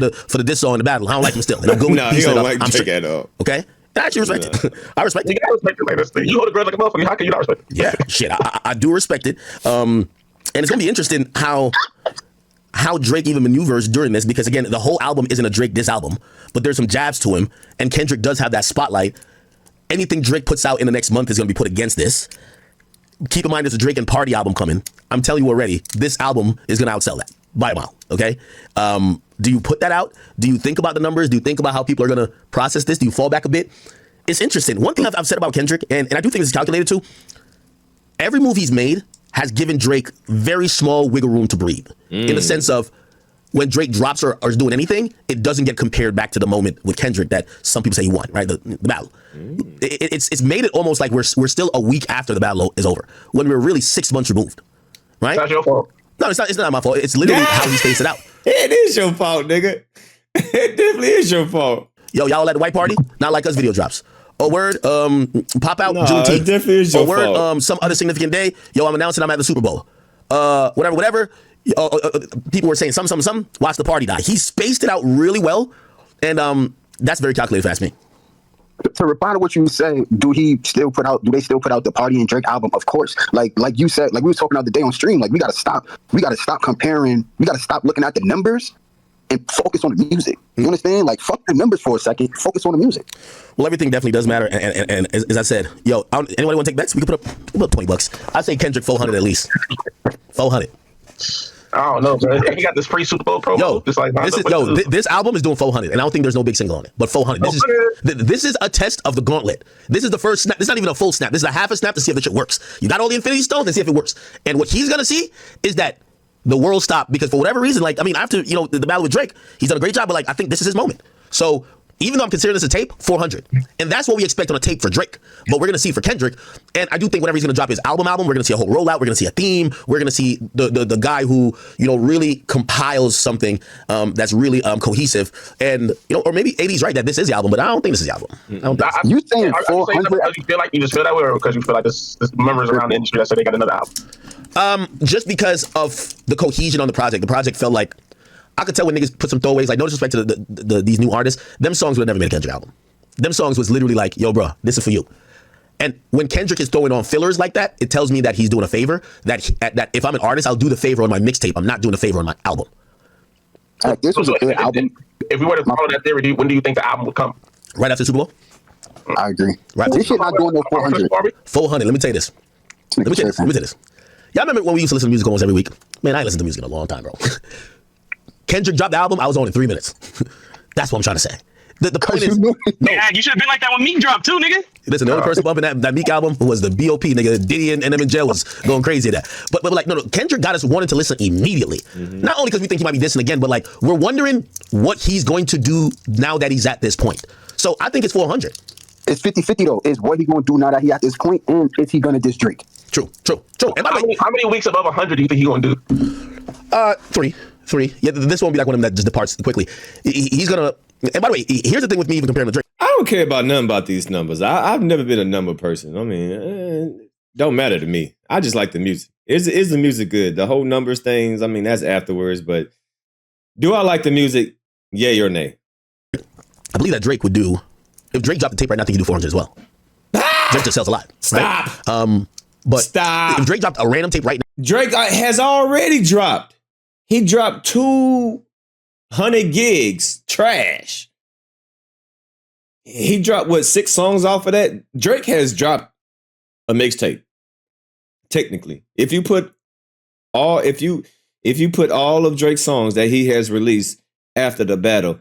it for the diss song in the battle. I don't like him still. And I'm good with he don't like Drake at all. Okay? I actually respect it. I respect it. You gotta respect it like this. You hold a grudge like a motherfucker. How can you not respect it? Yeah, shit. I do respect it. And it's gonna be interesting how Drake even maneuvers during this, because again, the whole album isn't a Drake diss album, but there's some jabs to him, and Kendrick does have that spotlight. Anything Drake puts out in the next month is gonna be put against this. Keep in mind, there's a Drake and Party album coming. I'm telling you already, this album is gonna outsell that by a mile. Okay. Do you put that out? Do you think about the numbers? Do you think about how people are gonna process this? Do you fall back a bit? It's interesting. One thing I've said about Kendrick, and I do think this is calculated too. Every move he's made has given Drake very small wiggle room to breathe, in the sense of when Drake drops or is doing anything, it doesn't get compared back to the moment with Kendrick that some people say he won, right? The battle. It's made it almost like we're still a week after the battle is over, when we're really 6 months removed, right? That's your fault. No, it's not my fault. It's literally how he spaced it out. It is your fault, nigga. It definitely is your fault. Yo, y'all at the white party? Not like us video drops. Oh, word, pop out Juneteenth. It definitely is your fault. fault. Some other significant day. Yo, I'm announcing I'm at the Super Bowl. Whatever. People were saying something. Watch the party die. He spaced it out really well, and that's very calculated fast me. To reply to what you say, do they still put out the Party and Drake album? Of course. Like you said, like we were talking about the day on stream, like we gotta stop comparing, we gotta stop looking at the numbers and focus on the music. You understand? Like, fuck the numbers for a second, focus on the music. Well, everything definitely does matter, and as I said, yo, anybody want to take bets? We can put up $20. I say Kendrick 400 at least. 400. I don't know, bro. He got this free Super Bowl promo. Yo, just like this album is doing 400, and I don't think there's no big single on it. But 400. This is a test of the gauntlet. This is the first snap. This is not even a full snap. This is a half a snap to see if the shit works. You got all the Infinity Stones and see if it works. And what he's gonna see is that the world stopped, because for whatever reason, like, I mean, after the battle with Drake, he's done a great job. But like, I think this is his moment. So even though I'm considering this a tape, 400. And that's what we expect on a tape for Drake. But we're going to see for Kendrick. And I do think whenever he's going to drop his album, we're going to see a whole rollout. We're going to see a theme. We're going to see the guy who, really compiles something that's really cohesive. And, or maybe 80's right that this is the album, but I don't think this is the album. I don't think you saying 400? Because you feel like you just feel that way, or because you feel like this members around the industry that said they got another album? Just because of the cohesion on the project. The project felt like, I could tell when niggas put some throwaways, like no disrespect to these new artists, them songs would have never made a Kendrick album. Them songs was literally like, yo, bro, this is for you. And when Kendrick is throwing on fillers like that, it tells me that he's doing a favor, that if I'm an artist, I'll do the favor on my mixtape. I'm not doing a favor on my album. This was a good album. If we were to follow that theory, when do you think the album would come? Right after the Super Bowl? I agree. Right. This shit not doing no 400. 400, let me tell you this. Let me tell you this. Y'all remember when we used to listen to music almost every week? Man, I ain't listened to music in a long time, bro. Kendrick dropped the album, I was on in 3 minutes. That's what I'm trying to say. The point is, yeah, you should have been like that when Meek dropped too, nigga. Listen, the only person bumping that Meek album was the B.O.P. nigga. Diddy and them in jail was going crazy at that. But like, no, Kendrick got us wanting to listen immediately. Not only because we think he might be dissing again, but like, we're wondering what he's going to do now that he's at this point. So I think it's 400. It's 50-50 though. Is what he going to do now that he at this point, and is he going to diss Drake? True. And by the way, how many weeks above 100 do you think he's going to do? 3. Yeah, this won't be like one of them that just departs quickly. He's going to... And by the way, here's the thing with me even comparing to Drake. I don't care about nothing about these numbers. I've never been a number person. I mean, don't matter to me. I just like the music. Is the music good? The whole numbers things, I mean, that's afterwards. But do I like the music? Yay or nay? I believe that Drake would do... If Drake dropped the tape right now, I think he'd do 400 as well. Drake just sells a lot. Stop. Right? But Stop. If Drake dropped a random tape right now... Drake has already dropped. He dropped 200 gigs. Trash. He dropped, 6 songs off of that? Drake has dropped a mixtape. Technically. If you put all of Drake's songs that he has released after the battle,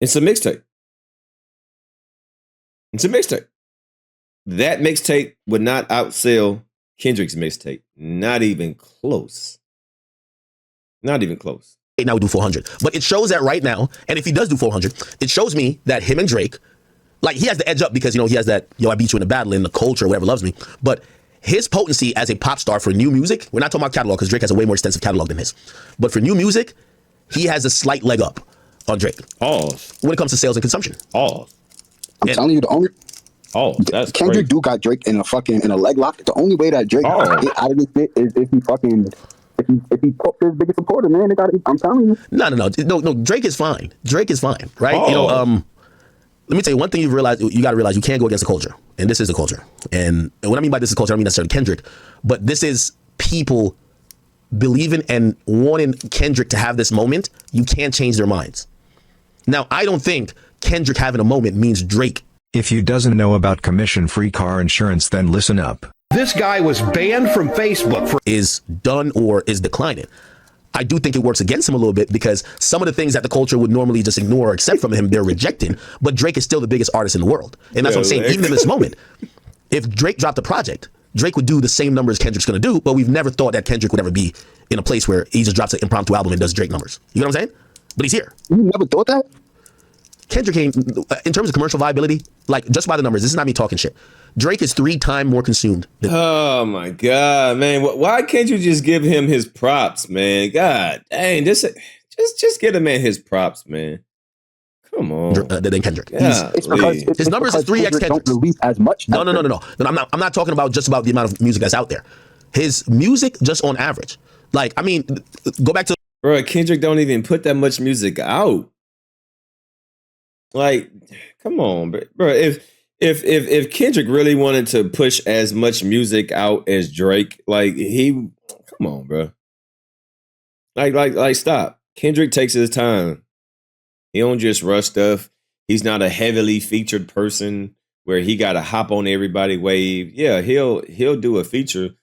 it's a mixtape. It's a mixtape. That mixtape would not outsell Kendrick's mixtape. Not even close. Not even close. Now we do 400. But it shows that right now, and if he does do 400, it shows me that him and Drake, like, he has the edge up because, he has that, I beat you in a battle in the culture, whatever loves me. But his potency as a pop star for new music, we're not talking about catalog because Drake has a way more extensive catalog than his. But for new music, he has a slight leg up on Drake. When it comes to sales and consumption. I'm telling you, the only... that's Kendrick crazy. do got Drake in a leg lock. The only way that Drake get out of this shit is if he fucking if he talks to his biggest supporter, man, they got. I'm telling you. No. Drake is fine. Drake is fine, right? Oh. You know, let me tell you one thing you got to realize you can't go against the culture. And this is the culture. And what I mean by this is culture, I don't mean necessarily Kendrick, but this is people believing and wanting Kendrick to have this moment. You can't change their minds. Now, I don't think Kendrick having a moment means Drake. If you doesn't know about commission-free car insurance, then listen up. This guy was banned from Facebook for Is done or is declining. I do think it works against him a little bit because some of the things that the culture would normally just ignore or accept from him, they're rejecting. But Drake is still the biggest artist in the world. And that's what I'm saying. Even in this moment, if Drake dropped a project, Drake would do the same numbers Kendrick's going to do, but we've never thought that Kendrick would ever be in a place where he just drops an impromptu album and does Drake numbers. You know what I'm saying? But he's here. You never thought that? Kendrick came, in terms of commercial viability, like just by the numbers, this is not me talking shit. Drake is 3 times more consumed. Oh my God, man! Why can't you just give him his props, man? God dang, just give the man his props, man. Come on, than Kendrick. It's because His numbers is 3x Kendrick don't Kendrick's. release as much. No. I'm not talking about just about the amount of music that's out there. His music, just on average, like I mean, go back to bro. Kendrick don't even put that much music out. Like, come on, bro. If Kendrick really wanted to push as much music out as Drake, like come on, bro. Like, stop. Kendrick takes his time. He don't just rush stuff. He's not a heavily featured person where he got to hop on everybody wave. Yeah, he'll do a feature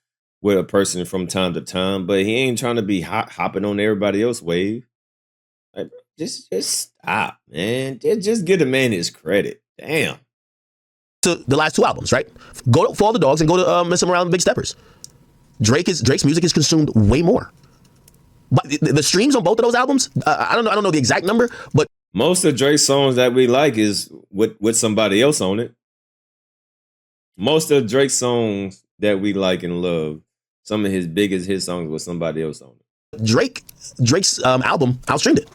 with a person from time to time, but he ain't trying to be hopping on everybody else wave. Like, just stop, man. Just give the man his credit. Damn. to the last 2 albums, right? Go to For All the Dogs and go to Miss Around the Big Steppers. Drake's music is consumed way more. But the streams on both of those albums, I don't know the exact number, but most of Drake's songs that we like is with somebody else on it. Most of Drake's songs that we like and love, some of his biggest hit songs with somebody else on it. Drake's album outstreamed it.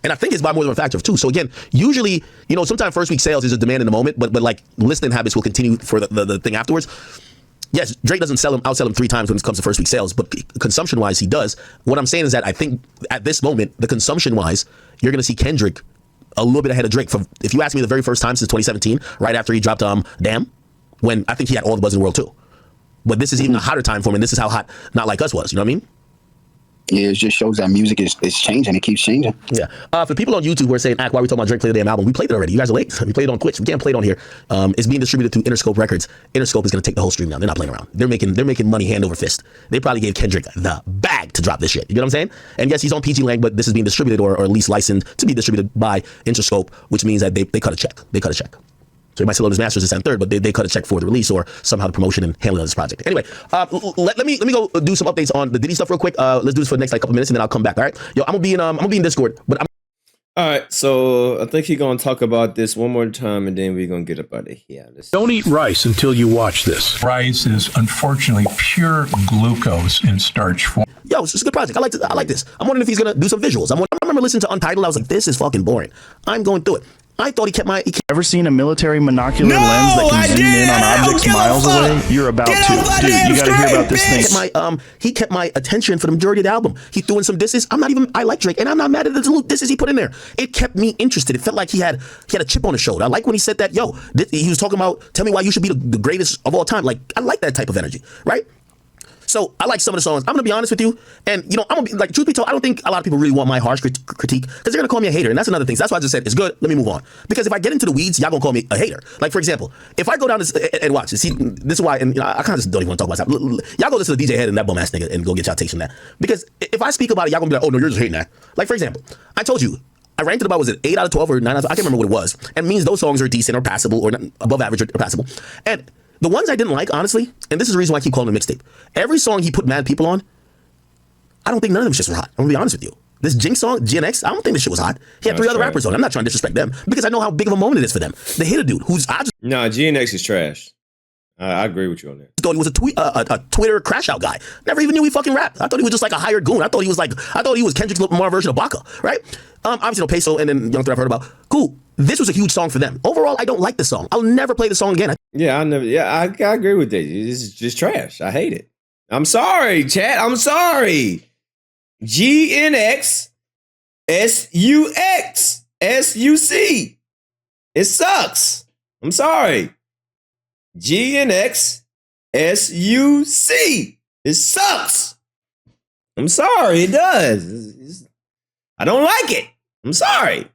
And I think it's by more than a factor of 2. So again, usually, sometimes first week sales is a demand in the moment, but like listening habits will continue for the thing afterwards. Yes, Drake doesn't outsell him 3 times when it comes to first week sales, but consumption wise, he does. What I'm saying is that I think at this moment, the consumption wise, you're going to see Kendrick a little bit ahead of Drake. If you ask me the very first time since 2017, right after he dropped Damn, when I think he had all the buzz in the world too. But this is even a hotter time for him, and this is how hot Not Like Us was. You know what I mean? Yeah, it just shows that music is changing. It keeps changing. Yeah. For people on YouTube who are saying, why are we talking about Drake play the damn album? We played it already. You guys are late. We played it on Twitch. We can't play it on here. It's being distributed through Interscope Records. Interscope is going to take the whole stream now. They're not playing around. They're making money hand over fist. They probably gave Kendrick the bag to drop this shit. You know what I'm saying? And yes, he's on PG Lang, but this is being distributed or at least licensed to be distributed by Interscope, which means that they cut a check. They cut a check. So he might still own his masters this and third, but they cut a check for the release or somehow the promotion and handling of this project. Anyway, let me go do some updates on the Diddy stuff real quick. Let's do this for the next couple minutes and then I'll come back. All right, yo, I'm gonna be in Discord, but all right, so I think he's gonna talk about this one more time and then we're gonna get up out of here. Don't eat rice until you watch this. Rice is unfortunately pure glucose in starch form. Yo, it's a good project. I like this. I'm wondering if he's gonna do some visuals. I remember listening to Untitled. I was like, this is fucking boring. I'm going through it. I thought he kept my. Ever seen a military monocular lens that can zoom in on objects miles away? You're about to. Dude, you gotta hear about this thing. He kept my attention for the majority of the album. He threw in some disses. I like Drake, and I'm not mad at the little disses he put in there. It kept me interested. It felt like he had a chip on his shoulder. I like when he said that, he was talking about, tell me why you should be the greatest of all time. Like, I like that type of energy, right? So I like some of the songs. I'm gonna be honest with you, and I'm gonna be like, truth be told, I don't think a lot of people really want my harsh critique because they're gonna call me a hater, and that's another thing. So that's why I just said it's good. Let me move on because if I get into the weeds, y'all gonna call me a hater. Like for example, if I go down this and watch, see, this is why, and I kind of just don't even want to talk about that. Y'all go listen to DJ Head and that bum ass nigga and go get y'all takes from that because if I speak about it, y'all gonna be like, oh no, you're just hating that. Like for example, I told you. I ranked it about, was it 8 out of 12 or 9 out of 12? I can't remember what it was. And it means those songs are decent or passable or above average or passable. And the ones I didn't like, honestly, and this is the reason why I keep calling it a mixtape. Every song he put mad people on, I don't think none of them shits were hot. I'm gonna be honest with you. This Jinx song, GNX, I don't think this shit was hot. He had 3 other rappers on it. I'm not trying to disrespect them because I know how big of a moment it is for them. They hit a dude who's Nah, GNX is trash. I agree with you on that. Thought he was a Twitter crash out guy. Never even knew he fucking rapped. I thought he was just like a hired goon. I thought he was Kendrick's Lamar version of Baka, right? Obviously, Peso and then Young Thug I've heard about. Cool. This was a huge song for them. Overall, I don't like the song. I'll never play the song again. I agree with that. This is just trash. I hate it. I'm sorry, chat. I'm sorry. GNX SUX SUC. It sucks. I'm sorry. GNX SUC. It sucks. I'm sorry. It does. I don't like it. I'm sorry.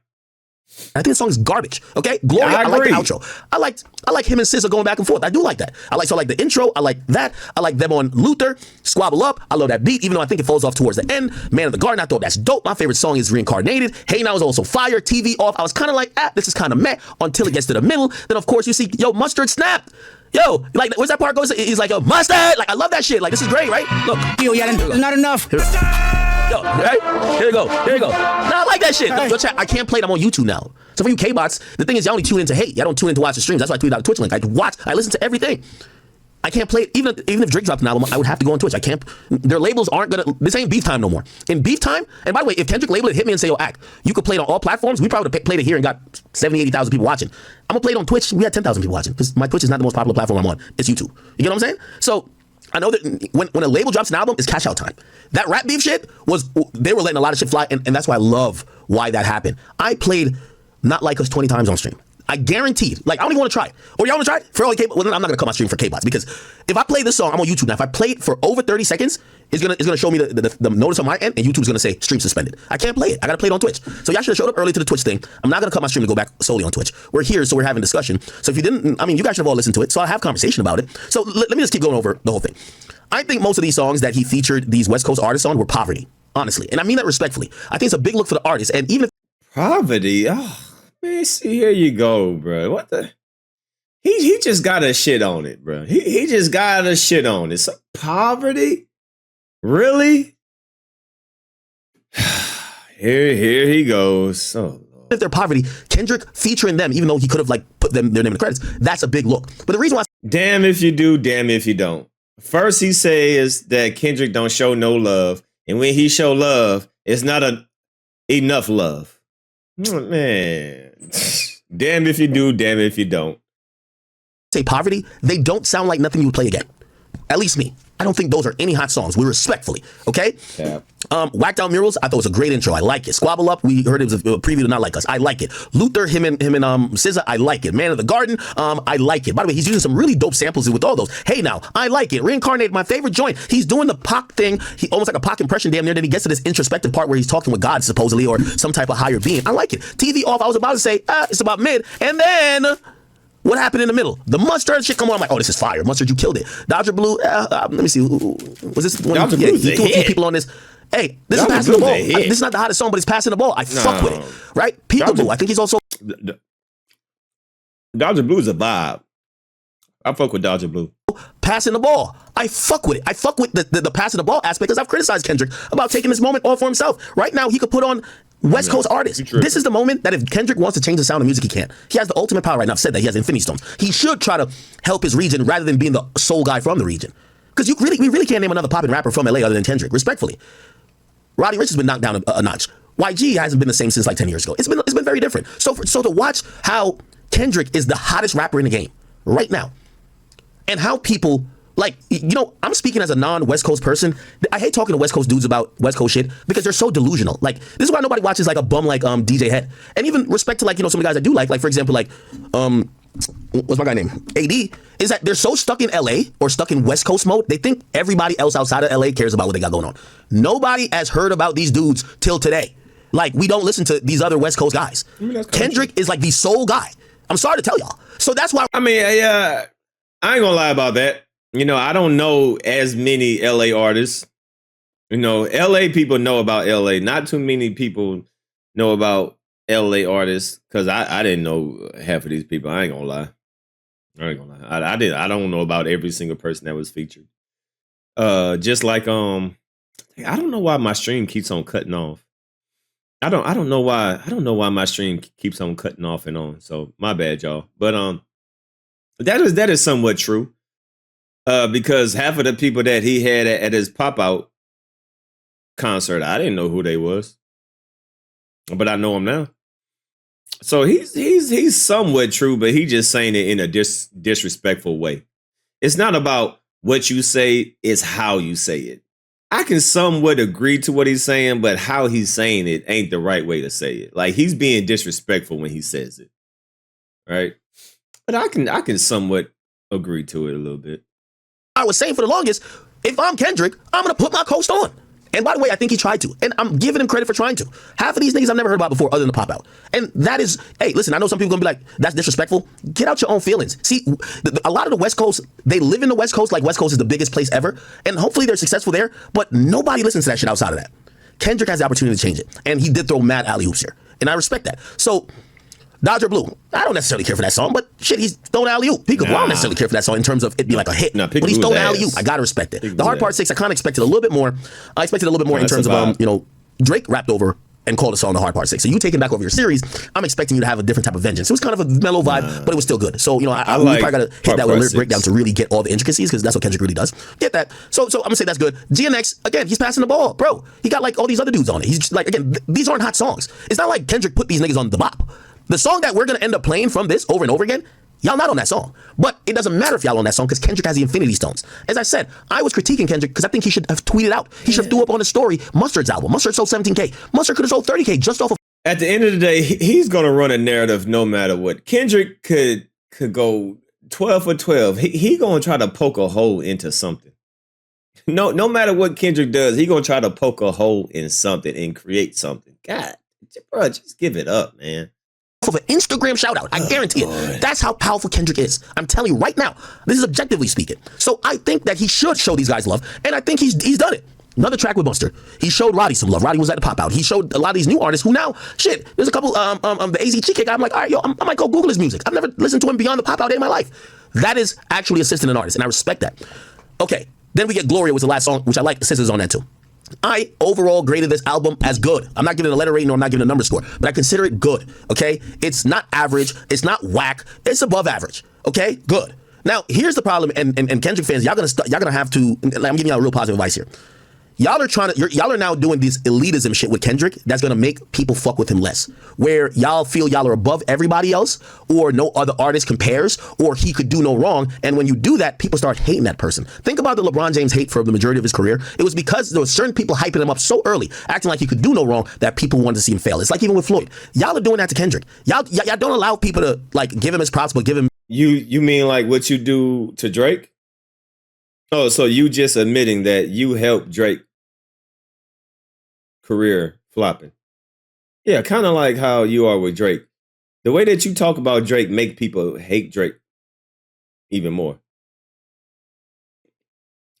I think the song is garbage. Okay, Gloria. I like the outro. I like him and SZA going back and forth. I do like that. I like the intro. I like that. I like them on Luther. Squabble Up. I love that beat, even though I think it falls off towards the end. Man of the Garden. I thought that's dope. My favorite song is Reincarnated. Hey Now is also fire. TV Off. I was kind of like, this is kind of meh until it gets to the middle. Then of course you see, yo, Mustard snapped. Yo, like, where's that part goes? He's like, yo, Mustard. Like, I love that shit. Like, this is great, right? Look. Yo, yeah, not enough. Yo, right? Here you go. No, I like that shit. Yo, chat, I can't play it. I'm on YouTube now. So for you K-bots, the thing is, y'all only tune in to hate. Y'all don't tune in to watch the streams. That's why I tweeted out the Twitch link. I listen to everything. I can't play it. Even if Drake dropped an album, I would have to go on Twitch. I can't. Their labels aren't gonna. This ain't beef time no more. In beef time, and by the way, if Kendrick labeled it, hit me and say, yo, Act, you could play it on all platforms. We probably would have played it here and got 70, 80,000 people watching. I'm gonna play it on Twitch. We had 10,000 people watching because my Twitch is not the most popular platform I'm on. It's YouTube. You know what I'm saying? So I know that when a label drops an album, it's cash out time. That rap beef shit they were letting a lot of shit fly, and that's why I love why that happened. I played Not Like Us 20 times on stream. I guaranteed. Like, I don't even want to try it. Or y'all want to try it? For all the K-bots? Well, then I'm not going to come on stream for K-bots because if I play this song, I'm on YouTube now. If I play it for over 30 seconds, it's gonna show me the notice on my end, and YouTube's going to say stream suspended. I can't play it. I got to play it on Twitch. So y'all should have showed up early to the Twitch thing. I'm not going to come on stream to go back solely on Twitch. We're here, so we're having discussion. So if you didn't, I mean, you guys should have all listened to it. So I have conversation about it. So let me just keep going over the whole thing. I think most of these songs that he featured these West Coast artists on were poverty, honestly. And I mean that respectfully. I think it's a big look for the artists. And even if poverty, man, see, here you go, bro. What the? He just got a shit on it, bro. He just got a shit on it. So, poverty? Really? Here he goes. Oh, if they're poverty, Kendrick featuring them, even though he could have like put their name in the credits, that's a big look. But the reason why, damn if you do, damn if you don't. First, he says that Kendrick don't show no love, and when he show love, it's not enough love. Man, damn if you do, damn if you don't. Say poverty, they don't sound like nothing you would play again. At least me. I don't think those are any hot songs. We respectfully, okay? Yeah. Whacked Out Murals, I thought it was a great intro. I like it. Squabble Up, we heard it was a preview to Not Like Us. I like it. Luther, him and SZA, I like it. Man of the Garden, I like it. By the way, he's using some really dope samples with all those. Hey Now, I like it. Reincarnated, my favorite joint. He's doing the Pac thing. He almost like a Pac impression damn near. Then he gets to this introspective part where he's talking with God supposedly or some type of higher being. I like it. TV Off, I was about to say, it's about mid. And then what happened in the middle? The Mustard shit come on. I'm like, oh, this is fire. Mustard, you killed it. Dodger Blue, let me see. Was this one? Dodger Blue's he threw a few people on this. Hey, this is passing the ball. This is not the hottest song, but he's passing the ball. I fuck with it, right? Peekaboo. I think he's also. Dodger Blue is a vibe. I fuck with Dodger Blue. Passing the ball. I fuck with it. I fuck with the passing the ball aspect because I've criticized Kendrick about taking this moment all for himself. Right now, he could put on West Coast artists. This is the moment that if Kendrick wants to change the sound of music, he can. He has the ultimate power right now. I've said that. He has Infinity Stones. He should try to help his region rather than being the sole guy from the region. Because we really can't name another poppin' rapper from LA other than Kendrick, respectfully. Roddy Ricch has been knocked down a notch. YG hasn't been the same since like 10 years ago. It's been very different. So to watch how Kendrick is the hottest rapper in the game right now, and how people, like, you know, I'm speaking as a non-West Coast person. I hate talking to West Coast dudes about West Coast shit because they're so delusional. Like, this is why nobody watches like a bum like DJ Head. And even respect to like, you know, some of the guys I do like for example, like, what's my guy name? AD, is that they're so stuck in LA or stuck in West Coast mode, they think everybody else outside of LA cares about what they got going on. Nobody has heard about these dudes till today. Like, we don't listen to these other West Coast guys. Kendrick is like the sole guy. I'm sorry to tell y'all. So that's why. I mean, I ain't gonna lie about that. You know, I don't know as many LA artists. You know, LA people know about LA. Not too many people know about LA artists because I didn't know half of these people. I ain't gonna lie. I don't know about every single person that was featured. Just like I don't know why my stream keeps on cutting off. I don't know why my stream keeps on cutting off and on. So my bad, y'all. But that is somewhat true. Because half of the people that he had at his pop out concert, I didn't know who they was, but I know him now. So he's somewhat true, but he just saying it in a disrespectful way. It's not about what you say; it's how you say it. I can somewhat agree to what he's saying, but how he's saying it ain't the right way to say it. Like he's being disrespectful when he says it, right? But I can somewhat agree to it a little bit. I was saying for the longest, if I'm Kendrick, I'm gonna put my coast on. And by the way, I think he tried to. And I'm giving him credit for trying to. Half of these niggas I've never heard about before other than the pop out. And that is, hey, listen, I know some people gonna be like, that's disrespectful. Get out your own feelings. See, a lot of the West Coast, they live in the West Coast like West Coast is the biggest place ever. And hopefully they're successful there, but nobody listens to that shit outside of that. Kendrick has the opportunity to change it. And he did throw mad alley-oops here. And I respect that. So, Dodger Blue, I don't necessarily care for that song, but shit, he's throwing alley-oop. Peekaboo, I don't necessarily care for that song in terms of it be like a hit. But he's throwing alley-oop. I gotta respect it. The Hard Part 6, I kind of expected a little bit more. I expected a little bit more in terms of, Drake rapped over and called a song The Hard Part 6. So you taking back over your series, I'm expecting you to have a different type of vengeance. It was kind of a mellow vibe, but it was still good. So, we probably gotta hit that with a lyric breakdown to really get all the intricacies, because that's what Kendrick really does. Get that. So I'm gonna say that's good. GNX, again, he's passing the ball. Bro, he got like all these other dudes on it. He's just, like, again, these aren't hot songs. It's not like Kendrick put these niggas on the bop. The song that we're going to end up playing from this over and over again, y'all not on that song. But it doesn't matter if y'all on that song, because Kendrick has the Infinity Stones. As I said, I was critiquing Kendrick because I think he should have tweeted out. He should have threw up on his story Mustard's album. Mustard sold 17K. Mustard could have sold 30K just off of... At the end of the day, he's going to run a narrative no matter what. Kendrick could go 12 for 12. He going to try to poke a hole into something. No matter what Kendrick does, he going to try to poke a hole in something and create something. God, bro, just give it up, man. Of an Instagram shout out. I guarantee it. That's how powerful Kendrick is. I'm telling you right now. This is objectively speaking. So I think that he should show these guys love, and I think he's done it. Another track with Mustard. He showed Roddy some love. Roddy was at the pop out. He showed a lot of these new artists who now, shit, there's a couple, the AZ Cheesecake guy. I'm like, all right, I might go Google his music. I've never listened to him beyond the pop out day in my life. That is actually assisting an artist, and I respect that. Okay, then we get Gloria was the last song, which I like. Sisters on that too. I overall graded this album as good. I'm not giving it a letter rating, or I'm not giving it a number score, but I consider it good, okay? It's not average. It's not whack. It's above average, okay? Good. Now, here's the problem, and Kendrick fans, y'all gonna have to, I'm giving y'all real positive advice here. Y'all are now doing this elitism shit with Kendrick that's gonna make people fuck with him less. Where y'all feel y'all are above everybody else, or no other artist compares, or he could do no wrong. And when you do that, people start hating that person. Think about the LeBron James hate for the majority of his career. It was because there were certain people hyping him up so early, acting like he could do no wrong, that people wanted to see him fail. It's like even with Floyd. Y'all are doing that to Kendrick. Y'all don't allow people to like give him his props, but give him. You mean like what you do to Drake? Oh, so you just admitting that you helped Drake career flopping. Yeah, kind of like how you are with Drake. The way that you talk about Drake make people hate Drake even more.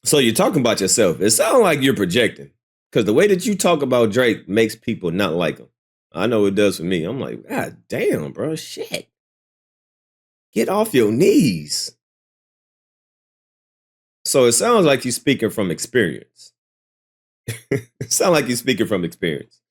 So you're talking about yourself. It sounds like you're projecting, because the way that you talk about Drake makes people not like him. I know it does for me. I'm like, God damn, bro, shit. Get off your knees. So it sounds like you're speaking from experience. It sounds like you're speaking from experience.